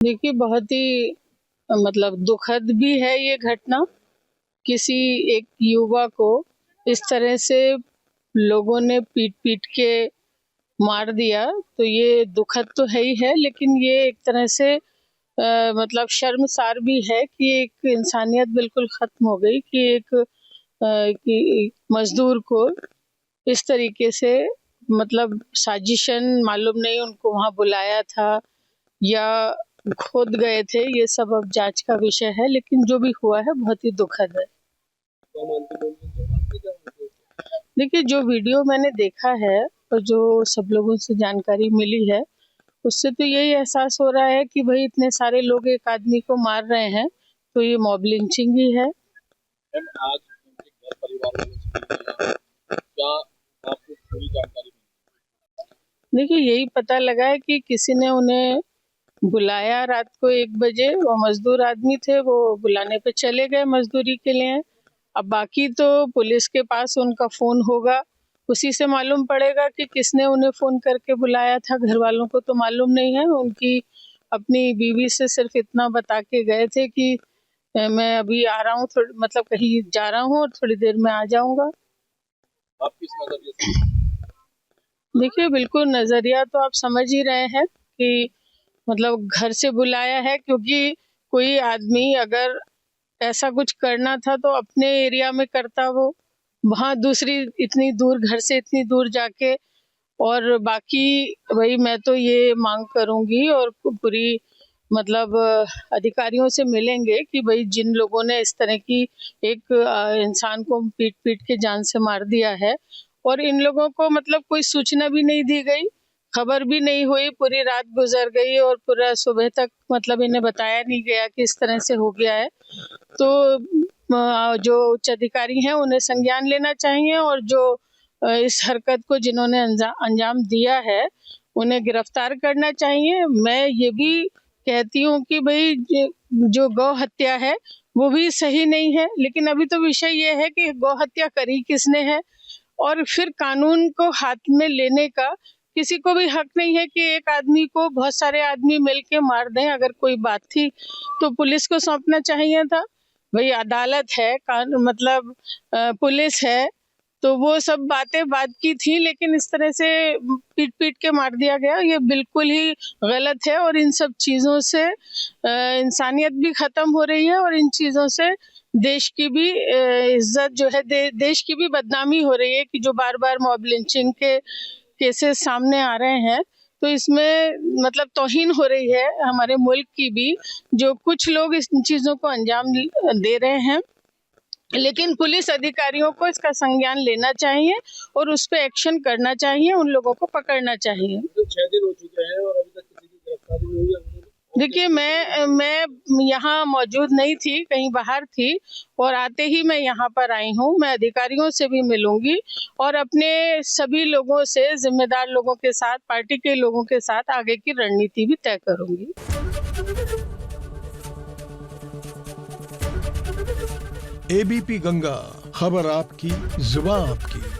देखिए, बहुत ही मतलब दुखद भी है ये घटना। किसी एक युवा को इस तरह से लोगों ने पीट-पीट के मार दिया, तो ये दुखद तो है ही है, लेकिन ये एक तरह से मतलब शर्मसार भी है कि एक इंसानियत बिल्कुल ख़त्म हो गई कि कि मज़दूर को इस तरीके से मतलब साजिशन मालूम नहीं उनको वहाँ बुलाया था या खुद गए थे, ये सब अब जाँच का विषय है, लेकिन जो भी हुआ है बहुत ही दुखद है। देखिए, जो वीडियो मैंने देखा है और जो सब लोगों से जानकारी मिली है, उससे तो यही एहसास हो रहा है कि भई इतने सारे लोग एक आदमी को मार रहे हैं, तो ये मॉब लिंचिंग ही है। मैम, आज उनके घर परिवार वालों से मिली, क्या आपको पूरी जानकारी मिली? देखिए, यही पता लगा है कि किसी ने उन्हें बुलाया रात को 1 बजे, वो मज़दूर आदमी थे, वो बुलाने पे चले गए मज़दूरी के लिए। अब बाकी तो पुलिस के पास उनका फ़ोन होगा, उसी से मालूम पड़ेगा कि किसने उन्हें फ़ोन करके बुलाया था, घरवालों को तो मालूम नहीं है। उनकी अपनी बीवी से सिर्फ़ इतना बता के गए थे कि मैं अभी आ रहा हूँ, मतलब कहीं जा रहा हूँ और थोड़ी देर में आ जाऊँगा। आप किस नजरिए से? देखिए, बिल्कुल नज़रिया तो आप समझ ही रहे हैं कि मतलब घर से बुलाया है, क्योंकि कोई आदमी अगर ऐसा कुछ करना था तो अपने एरिया में करता वो, वहाँ दूसरी इतनी दूर घर से इतनी दूर जाके। और बाकी वही मैं तो ये मांग करूँगी और पूरी मतलब अधिकारियों से मिलेंगे कि भई जिन लोगों ने इस तरह की एक इंसान को पीट-पीट के जान से मार दिया है और इन लोगों को मतलब कोई सूचना भी नहीं दी गई, खबर भी नहीं हुई, पूरी रात गुज़र गई और पूरा सुबह तक मतलब इन्हें बताया नहीं गया कि इस तरह से हो गया है। तो जो उच्च अधिकारी हैं उन्हें संज्ञान लेना चाहिए और जो इस हरकत को जिन्होंने अंजाम दिया है, उन्हें गिरफ्तार करना चाहिए। मैं ये भी कहती हूँ कि भई जो गौ हत्या है, वो भी सही नहीं है, लेकिन अभी तो विषय ये है कि गौ हत्या करी किसने है और फिर कानून को हाथ में लेने का किसी को भी हक नहीं है कि एक आदमी को बहुत सारे आदमी मिलके मार दें। अगर कोई बात थी, तो पुलिस को सौंपना चाहिए था। भई अदालत है, मतलब पुलिस है, तो वो सब बातें बाद की थी, लेकिन इस तरह से पीट-पीट के मार दिया गया, ये बिल्कुल ही गलत है और इन सब चीज़ों से इंसानियत भी ख़त्म हो रही है और इन चीज़ों से देश की भी इज़्ज़त जो है देश की भी बदनामी हो रही है कि जो बार-बार मॉब लिंचिंग के केसेस सामने आ रहे हैं, तो इसमें मतलब तौहीन हो रही है हमारे मुल्क की भी, जो कुछ लोग इस चीज़ों को अंजाम दे रहे हैं। लेकिन पुलिस अधिकारियों को इसका संज्ञान लेना चाहिए और उस पे एक्शन करना चाहिए, उन लोगों को पकड़ना चाहिए। तो 6 दिन हो चुके हैं और अभी तक किसी की गिरफ्तारी नहीं हुई है। देखिए, मैं यहाँ मौजूद नहीं थी, कहीं बाहर थी और आते ही मैं यहाँ पर आई हूँ। मैं अधिकारियों से भी मिलूँगी और अपने सभी लोगों से, ज़िम्मेदार लोगों के साथ, पार्टी के लोगों के साथ आगे की रणनीति भी तय करूँगी। एबीपी गंगा, खबर आपकी, जुबान आपकी।